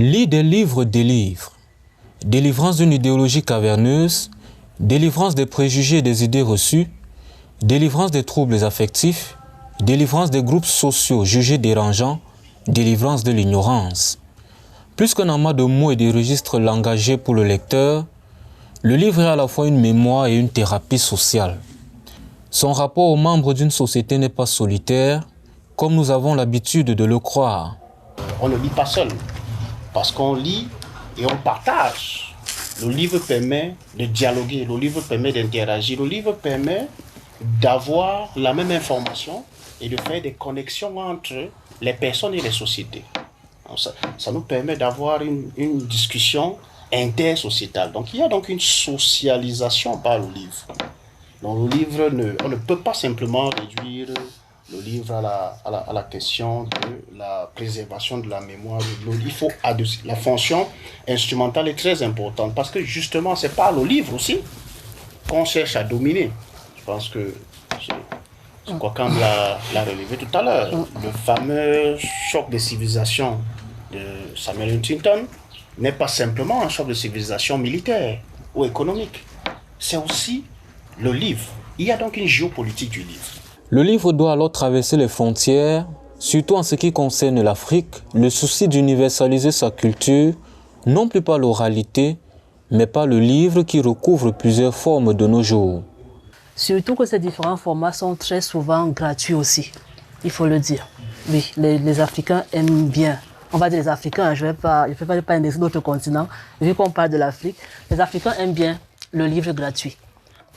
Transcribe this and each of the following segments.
Lis des livres délivre. Délivrance d'une idéologie caverneuse, délivrance des préjugés et des idées reçues, délivrance des troubles affectifs, délivrance des groupes sociaux jugés dérangeants, délivrance de l'ignorance. Plus qu'un amas de mots et de registres langagiers pour le lecteur, le livre est à la fois une mémoire et une thérapie sociale. Son rapport aux membres d'une société n'est pas solitaire, comme nous avons l'habitude de le croire. On ne lit pas seul, parce qu'on lit et on partage. Le livre permet de dialoguer, le livre permet d'interagir, le livre permet d'avoir la même information et de faire des connexions entre les personnes et les sociétés. Ça nous permet d'avoir une discussion intersociétale. Donc il y a donc une socialisation par le livre. Donc le livre, on ne peut pas simplement réduire le livre à la question de la préservation de la mémoire. Il faut la fonction instrumentale est très importante parce que justement c'est par le livre aussi qu'on cherche à dominer. Je pense que c'est quoi comme l'a relevé tout à l'heure. Le fameux choc de civilisation de Samuel Huntington n'est pas simplement un choc de civilisation militaire ou économique. C'est aussi le livre. Il y a donc une géopolitique du livre. Le livre doit alors traverser les frontières, surtout en ce qui concerne l'Afrique, le souci d'universaliser sa culture, non plus par l'oralité, mais par le livre qui recouvre plusieurs formes de nos jours. Surtout que ces différents formats sont très souvent gratuits aussi, il faut le dire. Oui, les Africains aiment bien. On va dire les Africains, je ne vais pas indexer d'autres continents, vu qu'on parle de l'Afrique. Les Africains aiment bien le livre gratuit.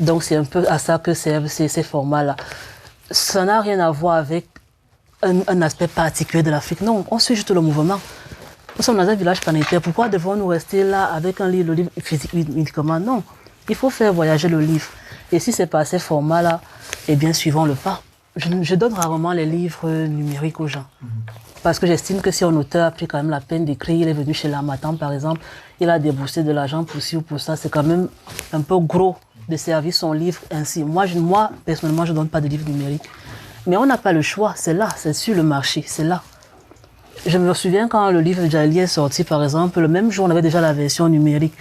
Donc c'est un peu à ça que servent ces formats-là. Ça n'a rien à voir avec un aspect particulier de l'Afrique. Non, on suit juste le mouvement. Nous sommes dans un village planétaire. Pourquoi devons-nous rester là avec le livre physique uniquement? Non, il faut faire voyager le livre. Et si c'est par ces formats-là, eh bien, suivons le pas. Je donne rarement les livres numériques aux gens. Parce que j'estime que si un auteur a pris quand même la peine d'écrire, il est venu chez l'Harmattan, par exemple, il a déboursé de l'argent pour ci ou pour ça, c'est quand même un peu gros de servir son livre ainsi. Moi, personnellement, je ne donne pas de livre numérique. Mais on n'a pas le choix, c'est là, c'est sur le marché, c'est là. Je me souviens quand le livre Djali est sorti, par exemple, le même jour, on avait déjà la version numérique.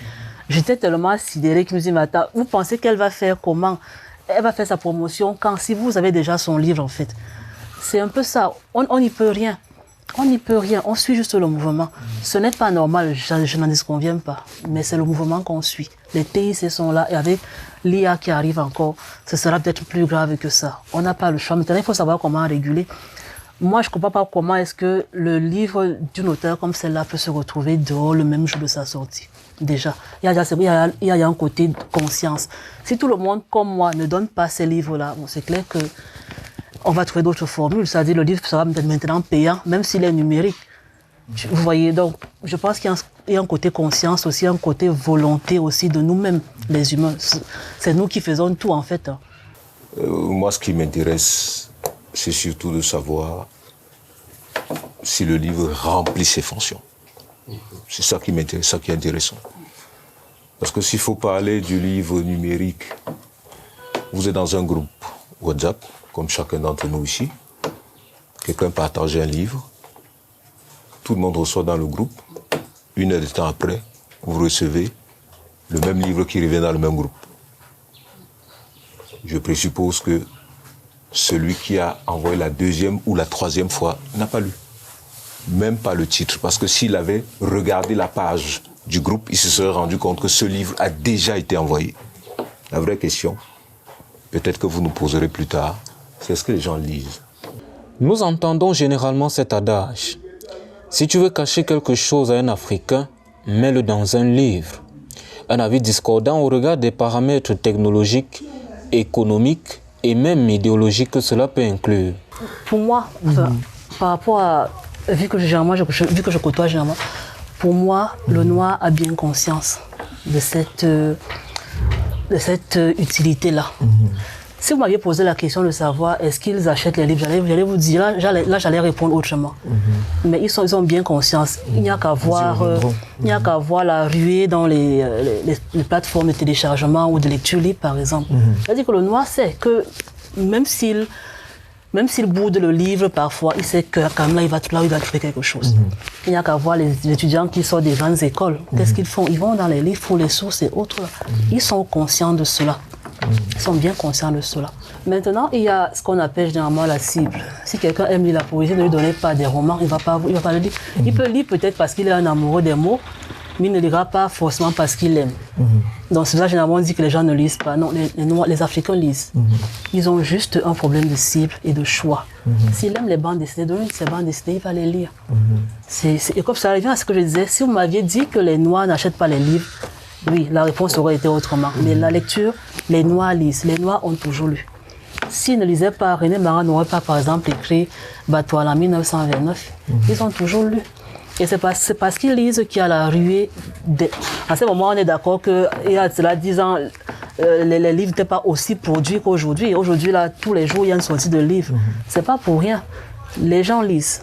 J'étais tellement sidérée qu'il me dit, mais attends, vous pensez qu'elle va faire comment? Elle va faire sa promotion quand? Si vous avez déjà son livre, en fait. C'est un peu ça, on n'y peut rien. On n'y peut rien, on suit juste le mouvement. Ce n'est pas normal, je n'en disconviens pas, mais c'est le mouvement qu'on suit. Les TIC sont là et avec l'IA qui arrive encore, ce sera peut-être plus grave que ça. On n'a pas le choix. Maintenant, il faut savoir comment réguler. Moi, je ne comprends pas comment est-ce que le livre d'une auteure comme celle-là peut se retrouver dehors le même jour de sa sortie. Déjà, il y a un côté de conscience. Si tout le monde, comme moi, ne donne pas ces livres-là, bon, c'est clair que on va trouver d'autres formules, c'est-à-dire le livre sera maintenant payant, même s'il est numérique. Vous voyez, donc je pense qu'il y a un côté conscience aussi, un côté volonté aussi de nous-mêmes, les humains. C'est nous qui faisons tout en fait. Moi, ce qui m'intéresse, c'est surtout de savoir si le livre remplit ses fonctions. C'est ça qui m'intéresse, ça qui est intéressant. Parce que s'il faut parler du livre numérique, vous êtes dans un groupe WhatsApp, comme chacun d'entre nous ici, quelqu'un partage un livre, tout le monde reçoit dans le groupe, une heure de temps après, vous recevez le même livre qui revient dans le même groupe. Je présuppose que celui qui a envoyé la deuxième ou la troisième fois n'a pas lu, même pas le titre, parce que s'il avait regardé la page du groupe, il se serait rendu compte que ce livre a déjà été envoyé. La vraie question, peut-être que vous nous poserez plus tard, c'est ce que les gens lisent. Nous entendons généralement cet adage. Si tu veux cacher quelque chose à un Africain, mets-le dans un livre. Un avis discordant au regard des paramètres technologiques, économiques et même idéologiques que cela peut inclure. Pour moi, par rapport à... Vu que je côtoie généralement, pour moi, le noir a bien conscience de cette utilité-là. Si vous m'aviez posé la question de savoir est-ce qu'ils achètent les livres, j'allais vous dire, là j'allais répondre autrement. Mais ils ont bien conscience. Il n'y a qu'à voir la ruée dans les plateformes de téléchargement ou de lecture libre, par exemple. C'est-à-dire que le noir sait que même s'il Même s'il boude le livre, parfois, il sait que quand même là, il va trouver quelque chose. Il n'y a qu'à voir les étudiants qui sortent des grandes écoles. Qu'est-ce qu'ils font? Ils vont dans les livres pour les sources et autres. Ils sont conscients de cela. Ils sont bien conscients de cela. Maintenant, il y a ce qu'on appelle généralement la cible. Si quelqu'un aime lire la poésie, ne lui donnez pas des romans, il ne va pas le lire. Il peut lire peut-être parce qu'il est un amoureux des mots, mais il ne lira pas forcément parce qu'il aime. Donc c'est ça, généralement, on dit que les gens ne lisent pas. Non, les Africains lisent. Ils ont juste un problème de cible et de choix. S'il aime les bandes dessinées, donnez ces bandes dessinées, il va les lire. Et comme ça revient à ce que je disais, si vous m'aviez dit que les Noirs n'achètent pas les livres, oui, la réponse aurait été autrement. Mais la lecture, les Noirs lisent. Les Noirs ont toujours lu. S'ils ne lisaient pas, René Marat n'aurait pas, par exemple, écrit Batouala en 1929. Ils ont toujours lu. Et c'est parce qu'ils lisent qu'il y a la ruée. À ce moment, on est d'accord qu'il y a cela 10 ans, les livres n'étaient pas aussi produits qu'aujourd'hui. Aujourd'hui, là, tous les jours, il y a une sortie de livres. C'est pas pour rien. Les gens lisent.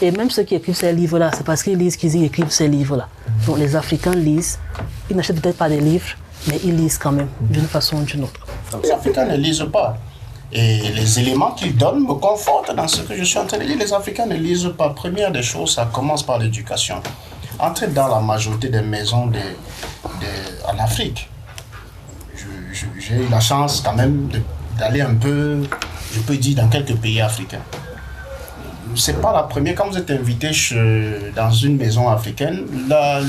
Et même ceux qui écrivent ces livres-là, c'est parce qu'ils lisent qu'ils écrivent ces livres-là. Donc les Africains lisent. Ils n'achètent peut-être pas des livres, mais ils lisent quand même, d'une façon ou d'une autre. Les Africains ne lisent pas. Et les éléments qu'ils donnent me confortent dans ce que je suis en train de dire. Les Africains ne lisent pas. Première des choses, ça commence par l'éducation. Entrez dans la majorité des maisons en Afrique. J'ai eu la chance quand même d'aller un peu, je peux dire, dans quelques pays africains. C'est pas la première, quand vous êtes invité dans une maison africaine,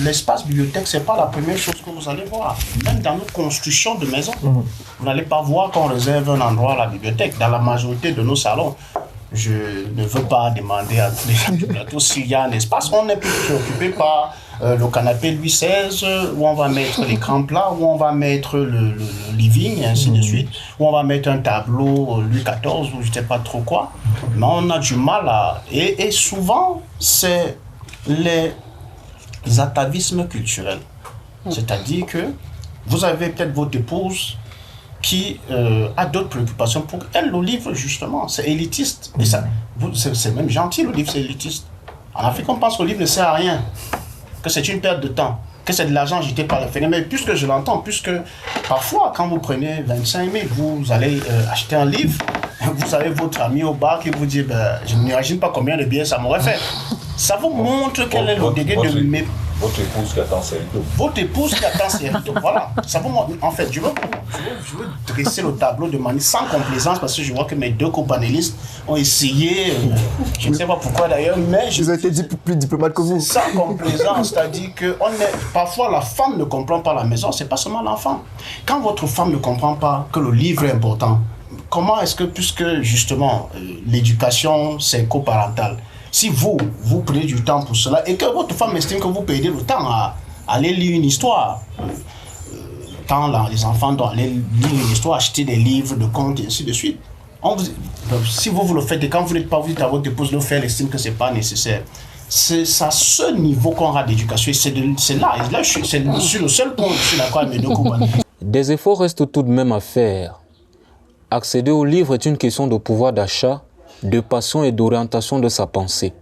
l'espace bibliothèque, c'est pas la première chose que vous allez voir. Même dans nos constructions de maisons, vous n'allez pas voir qu'on réserve un endroit à la bibliothèque. Dans la majorité de nos salons, je ne veux pas demander à tous les plateaux s'il y a un espace. On est plus préoccupé par le canapé Louis XVI, où on va mettre l'écran plat, où on va mettre le living, et ainsi de suite, où on va mettre un tableau Louis XIV, ou je ne sais pas trop quoi. Mais on a du mal à... Et souvent, c'est les atavismes culturels. C'est-à-dire que vous avez peut-être votre épouse qui a d'autres préoccupations. Pour elle, le livre, justement, c'est élitiste. Et ça, c'est même gentil, le livre, c'est élitiste. En Afrique, on pense que le livre ne sert à rien, que c'est une perte de temps, que c'est de l'argent jeté par les fenêtres. Mais puisque je l'entends, puisque parfois, quand vous prenez 25 000, vous allez acheter un livre, vous avez votre ami au bar qui vous dit je n'imagine pas combien de billets ça m'aurait fait. Ça vous montre quel est le degré de mes... Votre épouse qui attend ses rideaux. Votre épouse qui attend ses rideaux, voilà. Ça vous montre... En fait, je veux dresser le tableau de manière sans complaisance parce que je vois que mes deux co-panélistes ont essayé, je ne sais pas pourquoi d'ailleurs, mais... Ils ont été plus diplomates que vous. Sans complaisance, c'est-à-dire que parfois la femme ne comprend pas la maison, c'est pas seulement l'enfant. Quand votre femme ne comprend pas que le livre est important, comment est-ce que, puisque justement l'éducation c'est coparental, si vous prenez du temps pour cela et que votre femme estime que vous perdez le temps à aller lire une histoire, quand les enfants doivent aller lire une histoire, acheter des livres de contes et ainsi de suite, si vous le faites et quand vous n'êtes pas, vous dites à votre épouse de le faire, elle estime que ce n'est pas nécessaire. C'est à ce niveau qu'on aura d'éducation et c'est là je suis sur le seul point où je suis d'accord avec mes deux compagnons. Des efforts restent tout de même à faire. Accéder au livre est une question de pouvoir d'achat, de passion et d'orientation de sa pensée.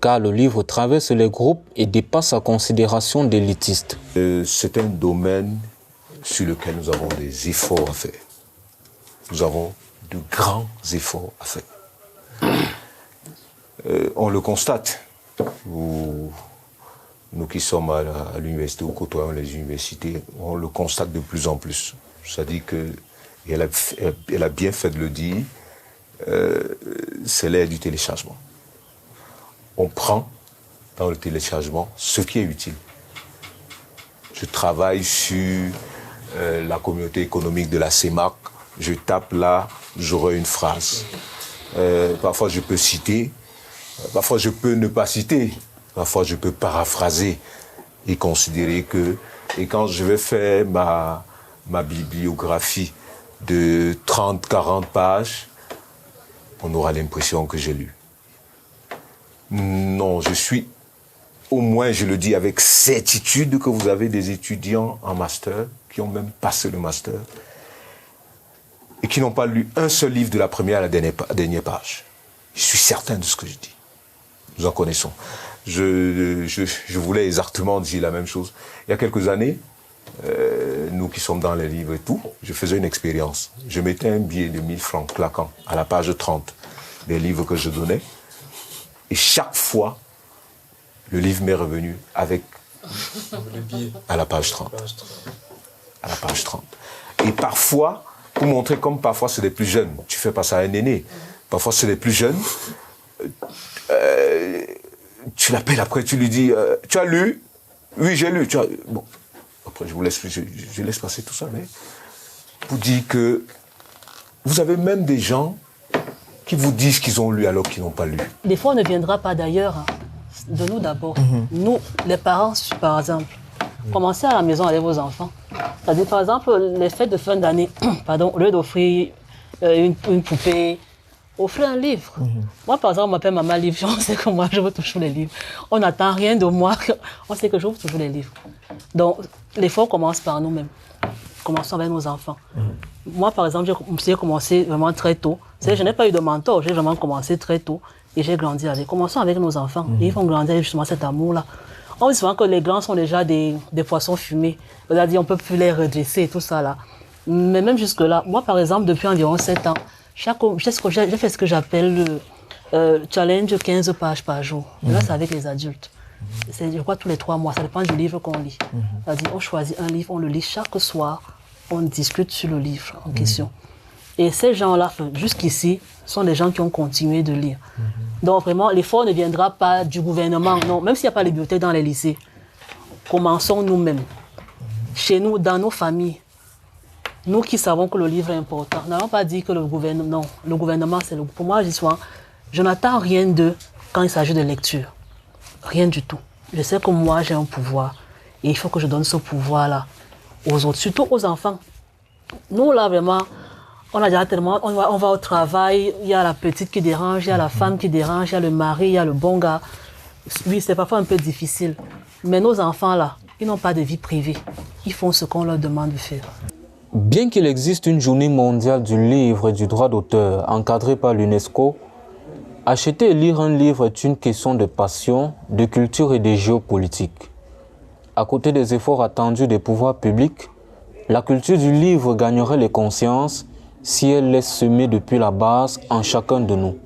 Car le livre traverse les groupes et dépasse sa considération d'élitiste. C'est un domaine sur lequel nous avons des efforts à faire. Nous avons de grands efforts à faire. On le constate. Nous qui sommes à l'université ou côtoyons les universités, on le constate de plus en plus. C'est-à-dire que, et elle a bien fait de le dire, c'est l'ère du téléchargement. On prend dans le téléchargement ce qui est utile. Je travaille sur la communauté économique de la CEMAC. Je tape là, j'aurai une phrase. Parfois je peux citer, parfois je peux ne pas citer, parfois je peux paraphraser et considérer que... Et quand je vais faire ma bibliographie de 30-40 pages, on aura l'impression que j'ai lu. Non, je suis, au moins je le dis avec certitude, que vous avez des étudiants en master qui ont même passé le master et qui n'ont pas lu un seul livre de la première à la dernière page. Je suis certain de ce que je dis. Nous en connaissons. Je voulais exactement dire la même chose. Il y a quelques années, nous qui sommes dans les livres et tout, je faisais une expérience. Je mettais un billet de 1000 francs claquant à la page 30. des livres que je donnais. Et chaque fois, le livre m'est revenu avec à la page 30. À la page 30. Et parfois, pour montrer comme parfois c'est les plus jeunes, tu fais pas ça à un aîné, parfois c'est les plus jeunes, tu l'appelles après, tu lui dis, tu as lu? Oui, j'ai lu. Bon, après je laisse passer tout ça, mais pour dire que vous avez même des gens qui vous disent qu'ils ont lu alors qu'ils n'ont pas lu. Des fois, on ne viendra pas d'ailleurs, hein. De nous d'abord. Nous, les parents, par exemple, commencez à la maison avec vos enfants. C'est-à-dire, par exemple, les fêtes de fin d'année, pardon, au lieu d'offrir une poupée, offrez un livre. Moi, par exemple, on m'appelle Maman Livre, on sait que moi, je veux toujours les livres. On n'attend rien de moi, on sait que j'ouvre toujours les livres. Donc, l'effort commence par nous-mêmes. Commençons avec nos enfants. Moi, par exemple, j'ai commencé vraiment très tôt. Je n'ai pas eu de mentor, j'ai vraiment commencé très tôt et j'ai grandi avec. Commençons avec nos enfants. Et ils vont grandir avec justement cet amour-là. On dit souvent que les grands sont déjà des poissons fumés. C'est-à-dire, on ne peut plus les redresser et tout ça là. Mais même jusque-là, moi, par exemple, depuis environ 7 ans, j'ai fait ce que j'appelle le challenge 15 pages par jour. Et là, c'est avec les adultes. C'est, je crois, tous les 3 mois. Ça dépend du livre qu'on lit. C'est-à-dire, on choisit un livre, on le lit chaque soir. On discute sur le livre en question. Et ces gens-là, jusqu'ici, sont des gens qui ont continué de lire. Donc vraiment, l'effort ne viendra pas du gouvernement, non. Même s'il n'y a pas de bibliothèque dans les lycées, commençons nous-mêmes, chez nous, dans nos familles. Nous qui savons que le livre est important, n'allons pas dire que le gouvernement, non, le gouvernement, c'est le... Pour moi, je dis souvent, je n'attends rien d'eux quand il s'agit de lecture. Rien du tout. Je sais que moi, j'ai un pouvoir. Et il faut que je donne ce pouvoir-là aux autres, surtout aux enfants. Nous, là, vraiment, on a déjà tellement... On va au travail, il y a la petite qui dérange, il y a la femme qui dérange, il y a le mari, il y a le bon gars. Oui, c'est parfois un peu difficile. Mais nos enfants, là, ils n'ont pas de vie privée. Ils font ce qu'on leur demande de faire. Bien qu'il existe une journée mondiale du livre et du droit d'auteur encadrée par l'UNESCO, acheter et lire un livre est une question de passion, de culture et de géopolitique. À côté des efforts attendus des pouvoirs publics, la culture du livre gagnerait les consciences si elle est semée depuis la base en chacun de nous.